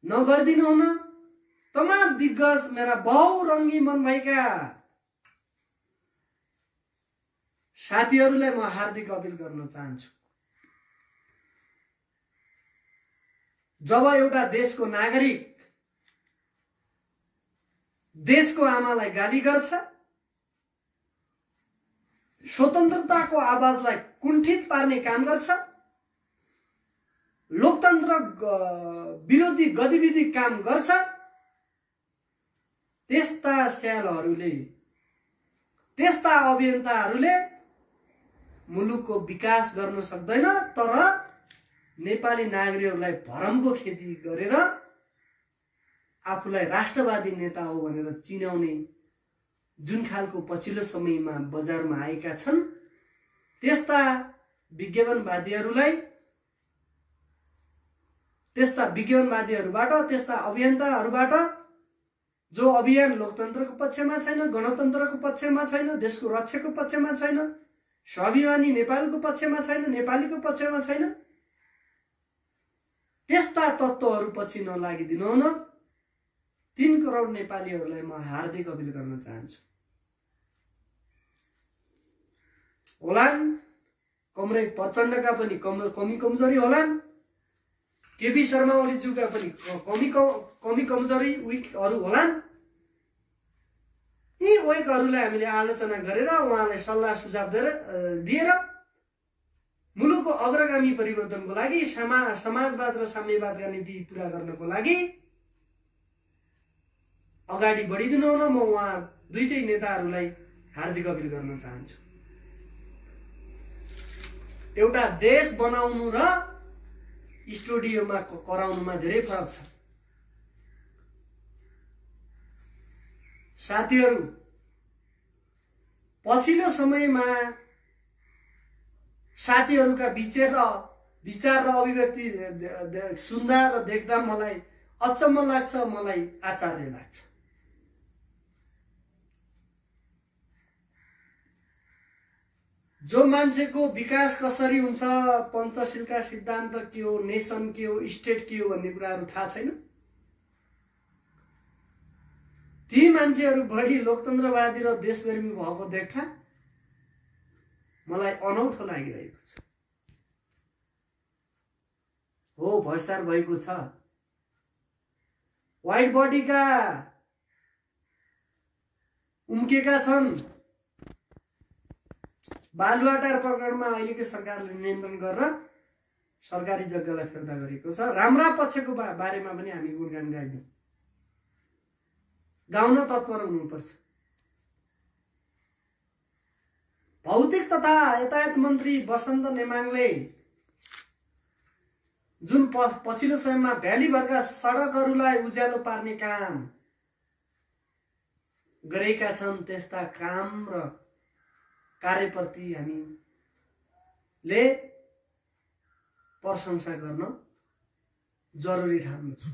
नगर्दिनु हुन। तमाम दिग्गज मेरा बहुरंगी मन भएका साथीहरूलाई म हार्दिक अपील गर्न चाहन्छु। जब एउटा देशको नागरिक देशको आमालाई गाली गर्छ, स्वतन्त्रताको आवाजलाई कुण्ठित पार्ने काम गर्छ, लोकतन्त्र विरोधी गतिविधि काम गर्छ, त्यस्ता स्यालहरूले, त्यस्ता अभियन्ताहरूले मुलुकको विकास गर्न सक्दैन। तर नेपाली नागरिकहरूलाई भरमको खेती गरेर आफूलाई राष्ट्रवादी नेता हो भनेर चिनाउने जुन खालको पछिल्लो समयमा बजारमा आएका छन्, त्यस्ता विज्ञापनवादीहरूलाई, त्यस्ता विज्ञापनवादीहरूबाट, त्यस्ता अभियन्ताहरूबाट जो अभियान लोकतन्त्रको पक्षमा छैन, गणतन्त्रको पक्षमा छैन, देशको रक्षाको पक्षमा छैन, स्वाभिमानी नेपालको पक्षमा छैन, नेपालीको पक्षमा छैन, त्यस्ता तत्त्वहरू पछि नलागिदिनु हुन 3 करोड नेपालीहरूलाई म हार्दिक अपील गर्न चाहन्छु। होलान् कमरेड प्रचण्डका पनि कमी कमजोरी होलान्, केपी शर्मा ओलीज्यूका पनि कमी कमजोरी विकहरू होलान्। यी विकहरूलाई हामीले आलोचना गरेर उहाँलाई सल्लाह सुझाव दिएर मुलुकको अग्रगामी परिवर्तनको लागि, समाजवाद र साम्यवादका नीति पूरा गर्नको लागि अगाडि बढिदिनु हुन म उहाँ दुईटै नेताहरूलाई हार्दिक अपील गर्न चाहन्छु। एउटा देश बनाउनु र स्टुडियोमा कराउनुमा धेरै फरक छ। साथीहरू, पछिल्लो समयमा साथीहरूका विचार र अभिव्यक्ति सुन्दा र देख्दा मलाई अचम्म लाग्छ, मलाई आश्चर्य लाग्छ। जो मान्छेको विकास कसरी हुन्छ, पञ्चशीलका सिद्धान्त के हो, नेसन के हो, स्टेट के हो भन्ने कुराहरू थाहा छैन, ती मान्छेहरू बढी लोकतन्त्रवादी र देशप्रेमी भएको देख्दा मलाई अनौठो लागिरहेको छ। हो, भ्रष्टाचार भएको छ, व्हाइट बडीका उम्केका छन्, बालुवाटार प्रकरणमा अहिलेको सरकारले नियन्त्रण गरेर सरकारी जग्गालाई फिर्ता गरेको छ। राम्रा पक्षको बारेमा पनि हामी गुणगान गाइदियौँ, गाउन तत्पर हुनुपर्छ। भौतिक तथा यातायात मन्त्री वसन्त नेमाङले जुन पछिल्लो समयमा भ्यालीभरका सडकहरूलाई उज्यालो पार्ने काम गरेका छन्, त्यस्ता काम र कार्यप्रति हामीले प्रशंसा गर्न जरुरी ठान्दछु।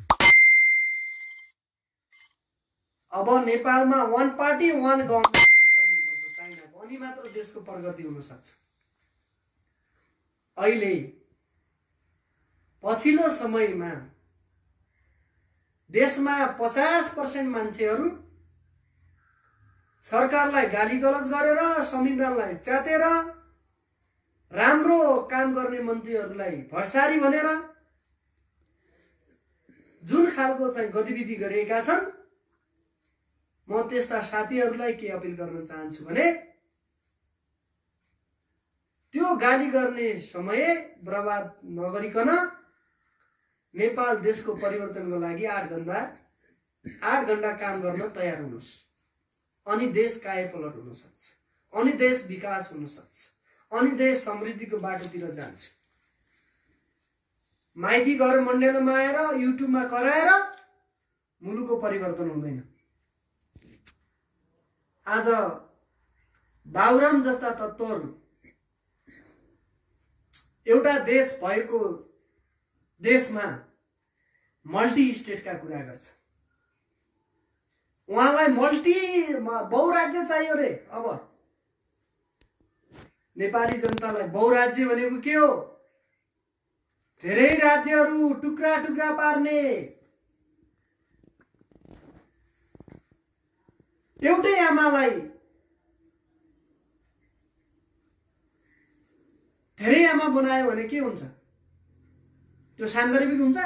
अब नेपालमा one party one government system हुनुपर्छ चाइनाको, अनि मात्र देशको प्रगति हुन सक्छ। अहिले पछिल्लो समयमा देशमा 50% मान्छेहरू सरकारलाई गालीगलौज गरेर, संविधानलाई च्यातेर, राम्रो काम गर्ने मन्त्रीहरूलाई भ्रष्टाचारी भनेर जुन खालको चाहिँ गतिविधि गरिएका छन्, म त्यस्ता साथीहरूलाई के अपिल गर्न चाहन्छु भने त्यो गाली गर्ने समय बर्बाद नगरिकन नेपाल देशको परिवर्तनको लागि 8 घण्टा काम गर्न तयार हुनुहोस्। अनि देश कायापलट हुन सक्छ, अनि देश विकास हुन सक्छ, अनि देश समृद्धिको बाटोतिर जान्छ। माइती घर मण्डलमा आएर युट्युबमा कराएर मुलुकको परिवर्तन हुँदैन। आज बाबुराम जस्ता तत्त्वहरू एउटा देश भएको देशमा मल्टी स्टेटका कुरा गर्छ। उहाँलाई बहुराज्य चाहियो रे। अब नेपाली जनतालाई बहुराज्य भनेको के हो? धेरै राज्यहरू टुक्रा टुक्रा पार्ने, एउटै आमालाई धेरै आमा बनायो भने के हुन्छ? त्यो सान्दर्भिक हुन्छ?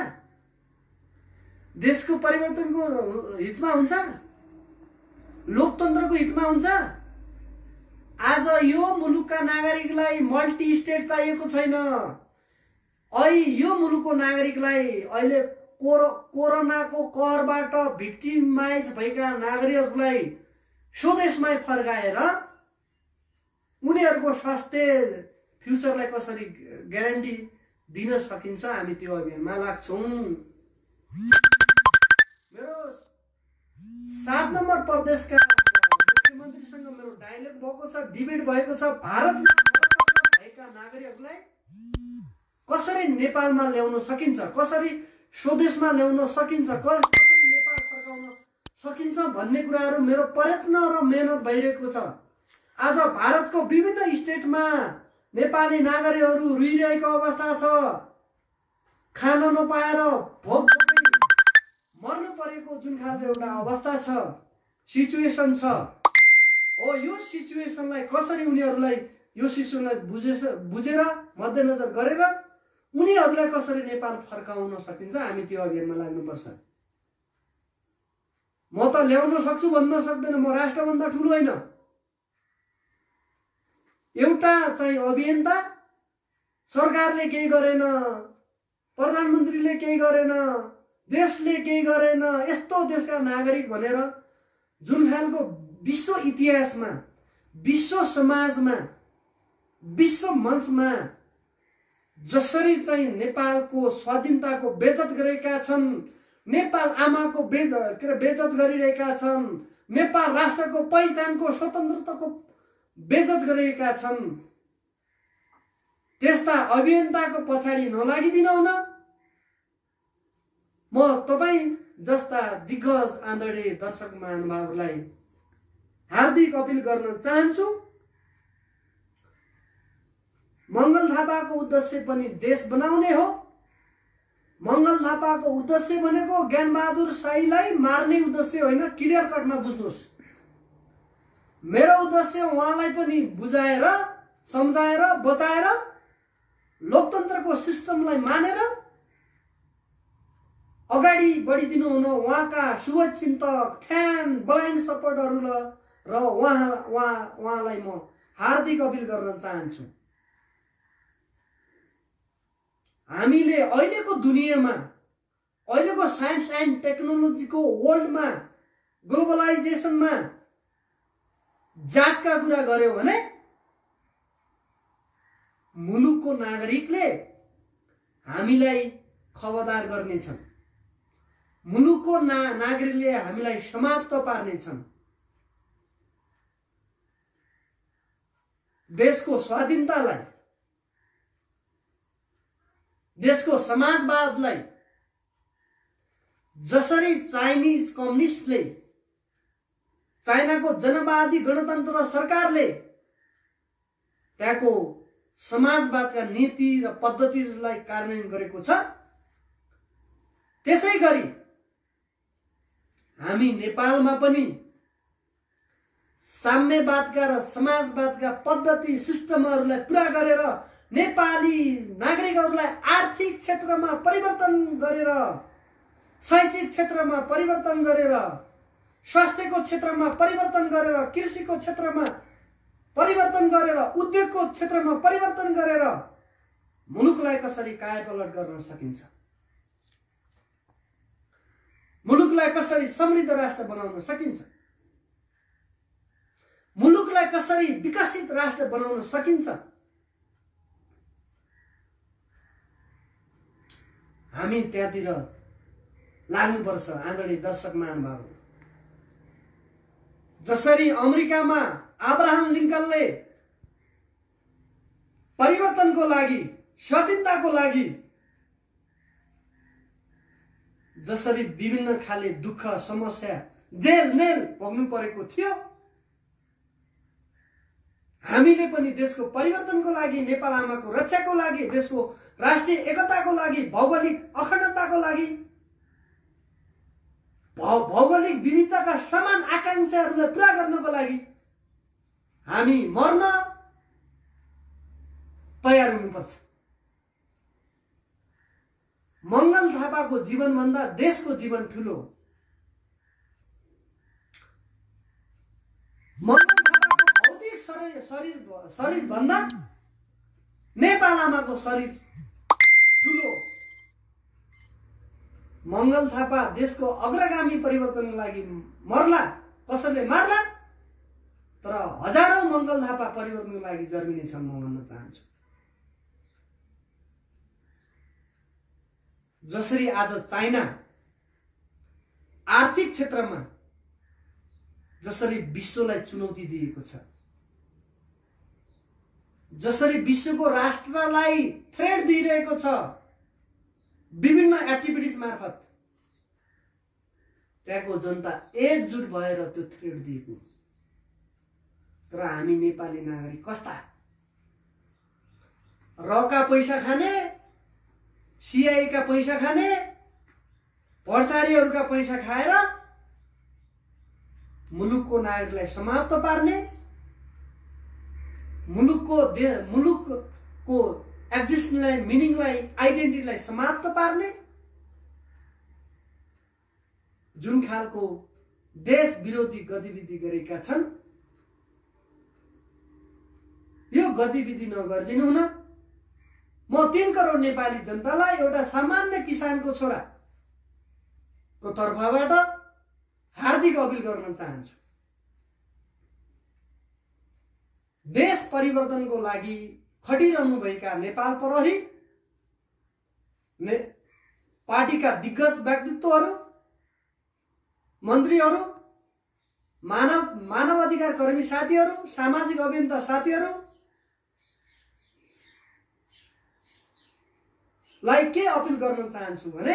देशको परिवर्तनको हितमा हुन्छ? लोकतन्त्रको हितमा हुन्छ? आज यो मुलुकका नागरिकलाई मल्टी स्टेट चाहिएको छैन। यो मुलुकको नागरिकलाई अहिले कोरोनाको कहरबाट भिक्टिमाइज भएका नागरिकहरूलाई स्वदेशमै फर्काएर उनीहरूको स्वास्थ्य फ्युचरलाई कसरी ग्यारेन्टी दिन सकिन्छ, हामी त्यो अभियानमा लाग्छौँ। मेरो 7 नम्बर प्रदेशका मुख्यमन्त्रीसँग मेरो डायलग भएको छ, डिबेट भएको छ। भारतमा भएका नागरिकहरूलाई कसरी नेपालमा ल्याउन सकिन्छ, कसरी स्वदेशमा ल्याउन सकिन्छ, कसरी नेपाल फर्काउन सकिन्छ भन्ने कुराहरू मेरो प्रयत्न र मेहनत भइरहेको छ। आज भारतको विभिन्न स्टेटमा नेपाली नागरिकहरू रुइरहेको अवस्था छ। खान नपाएर भोक मर्नु परेको जुन खालको एउटा अवस्था छ, सिचुएसन छ। यो सिचुएसनलाई कसरी उनीहरूलाई यो सिचुएसनलाई बुझेर मध्यनजर गरेर उनीहरूलाई कसरी नेपाल फर्काउन सकिन्छ, हामी त्यो अभियानमा लाग्नुपर्छ। म त ल्याउन सक्छु भन्न सक्दैन, म राष्ट्रभन्दा ठुलो होइन। एउटा चाहिँ अभियन्ता, सरकारले केही गरेन, प्रधानमन्त्रीले केही गरेन, देशले केही गरेन, यस्तो देशका नागरिक भनेर जुन खालको विश्व इतिहासमा, विश्व समाजमा, विश्व मञ्चमा जसरी चाहिँ नेपालको स्वाधीनताको बेइज्जत गरेका छन्, नेपाल आमाको बेइज्जत गरिरहेका छन्, नेपाल राष्ट्रको पहिचानको स्वतन्त्रताको बेइज्जत गरेका छन्, त्यस्ता अभियन्ताको पछाडि नलागिदिनु हुन म तपाईं जस्ता दिग्गज आदरणीय दर्शक महानुभावहरूलाई हार्दिक अपिल गर्न चाहन्छु। मङ्गल थापाको उद्देश्य पनि देश बनाउने हो। मङ्गल थापाको उद्देश्य भनेको ज्ञानबहादुर शाहीलाई मार्ने उद्देश्य होइन, क्लियर कटमा बुझ्नुहोस्। मेरो उद्देश्य उहाँलाई पनि बुझाएर, सम्झाएर, बचाएर, लोकतन्त्रको सिस्टमलाई मानेर अगाडि बढिदिनु हुन उहाँका शुभचिन्तक, फ्यान, ब्लाइन्ड सपोर्टहरू र उहाँलाई म हार्दिक अपिल गर्न चाहन्छु। हामीले अहिलेको दुनियाँमा, अहिलेको साइन्स एन्ड टेक्नोलोजीको वर्ल्डमा, ग्लोबलाइजेसनमा जातका कुरा गर्यो भने मुलुकको नागरिकले हामीलाई खबरदार गर्नेछन्। मुलुकको नागरिकले हामीलाई समाप्त पार्नेछन्। देशको स्वाधीनतालाई, देशको समाजवादलाई जसरी चाइनिज कम्युनिस्टले, चाइनाको जनवादी गणतन्त्र सरकारले त्यहाँको समाजवादका नीति र पद्धतिहरूलाई कार्यान्वयन गरेको छ, त्यसै गरी हामी नेपालमा पनि साम्यवादका र समाजवादका पद्धति सिस्टमहरूलाई पुरा गरेर नेपाली नागरिकहरूलाई आर्थिक क्षेत्रमा परिवर्तन गरेर, शैक्षिक क्षेत्रमा परिवर्तन गरेर, स्वास्थ्यको क्षेत्रमा परिवर्तन गरेर, कृषिको क्षेत्रमा परिवर्तन गरेर, उद्योगको क्षेत्रमा परिवर्तन गरेर मुलुकलाई कसरी कायापलट गर्न सकिन्छ, मुलुकलाई कसरी समृद्ध राष्ट्र बनाउन सकिन्छ, मुलुकलाई कसरी विकसित राष्ट्र बनाउन सकिन्छ, हामी त्यहाँतिर लाग्नुपर्छ। आदरणीय दर्शक महानुभाव, जसरी अमेरिकामा अब्राहम लिंकनले परिवर्तनको लागि, स्वाधीनताको लागि जसरी विभिन्न खाले दुःख समस्या जेल नेल भोग्नु परेको थियो, हामीले पनि देशको परिवर्तनको लागि, नेपाल आमाको रक्षाको लागि, देशको राष्ट्रिय एकताको लागि, भौगोलिक अखण्डताको लागि, भौगोलिक विविधताका समान आकांक्षाहरूलाई पूरा गर्नको लागि हामी मर्न तयार हुनुपर्छ। मंगल थापाको जीवनभन्दा देशको जीवन ठुलो। मंगल थापाको भौतिक शरीर भन्दा नेपाल आमाको शरीर ठुलो। मंगल थापा देशको अग्रगामी परिवर्तनको लागि मर्ला, कसैले मार्ला, तर हजारौं मंगल थापा परिवर्तनको लागि जन्मिनेछन् म भन्न चाहन्छु। जसरी आज चाइना आर्थिक क्षेत्रमा जसरी विश्वलाई चुनौती दिएको छ, जसरी विश्वको राष्ट्रलाई थ्रेट दिइरहेको छ विभिन्न एक्टिभिटिज मार्फत, त्यहाँको जनता एकजुट भएर त्यो थ्रेट दिएको। तर हामी नेपाली नागरिक कस्ता, रका पैसा खाने, सीआई का पैसा खाने, भर्सारीहरूका पैसा खाएर मुलुकको नागरिकलाई समाप्त पार्ने, मुलुकको एक्जिस्टेन्सलाई, मिनिङलाई, आइडेन्टिटीलाई समाप्त पार्ने जुन खालको देश विरोधी गतिविधि गरेका छन्, यो गतिविधि नगरिदिनु हुन म 3 करोड नेपाली जनतालाई एउटा सामान्य किसानको छोरा को तर्फबाट हार्दिक अपील गर्न चाहन्छु। देश परिवर्तनको लागि खटिरहनु भएका नेपाल प्रहरी, पार्टीका दिग्गज व्यक्तित्वहरू, मन्त्रीहरू, मानव अधिकार कर्मी साथीहरू, सामाजिक अभियन्ता साथीहरू लाई के अपील गर्न चाहन्छु भने,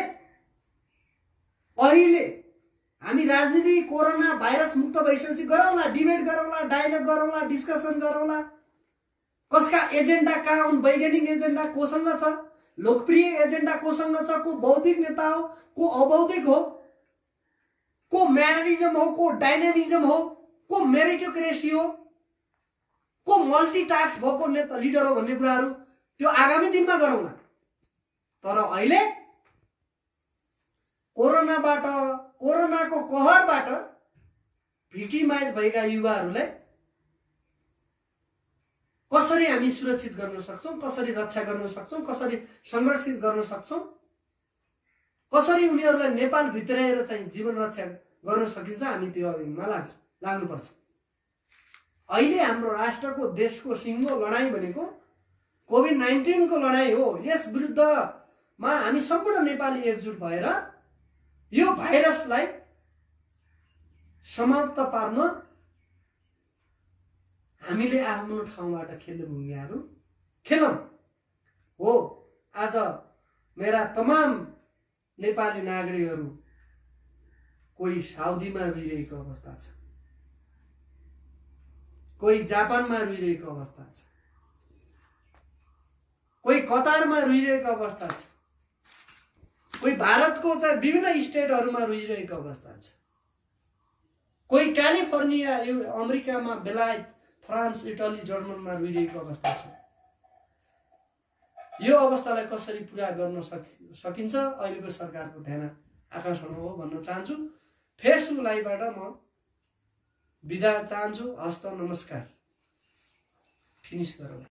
अहिले हामी राजनीति कोरोना भाइरस मुक्त भइसकेपछि गरौँला, डिबेट गरौँला, डायलग गरौँला, डिस्कसन गरौँला, कसका एजेन्डा कहाँ हुन्, वैज्ञानिक एजेन्डा कोसँग छ, लोकप्रिय एजेन्डा कोसँग छ, को बौद्धिक नेता हो, को अबौद्धिक हो, को म्यानरिजम हो, को डाइनामिजम हो, को मेरिटोक्रेसी हो, को मल्टिटास्क भएको नेता लिडर हो भन्ने कुराहरू त्यो आगामी दिनमा गरौँला। तर अहिले कोरोनाको कहरबाट भिक्टिमाइज भएका युवाहरूलाई कसरी हामी सुरक्षित गर्न सक्छौं, कसरी रक्षा गर्न सक्छौं, कसरी संरक्षित गर्न सक्छौं, कसरी उनीहरूलाई नेपाल भित्रेर चाहिँ जीवन रक्षा गर्न सकिन्छ, हामी त्यो अभियानमा लाग्नुपर्छ। अहिले हाम्रो राष्ट्रको, देशको सिंगो लडाई भनेको कोभिड-19 को लडाई हो। यस विरुद्ध हामी सम्पूर्ण नेपाली एकजुट भएर यो भाइरसलाई समाप्त पार्न हामीले आफ्नो ठाउँबाट खेल्ने भूमिकाहरू खेलौं। हो, आज मेरा तमाम नेपाली नागरिकहरू कोही साउदीमा रोइरहेको अवस्था छ, कोही जापानमा रोइरहेको अवस्था छ, कोही कतारमा रोइरहेको अवस्था छ, कोही भारतको चाहिँ विभिन्न स्टेटहरूमा रोइरहेको अवस्था छ, कोही क्यालिफोर्निया अमेरिकामा, बेलायत, फ्रान्स, इटली, जर्मनमा रोइरहेको अवस्था छ। यो अवस्थालाई कसरी पूरा गर्न सकिन्छ अहिलेको सरकारको ध्यान आकर्षण हो भन्न चाहन्छु। फेसबुक लाइभबाट म बिदा चाहन्छु। हस्त, नमस्कार। फिनिस गरौँ।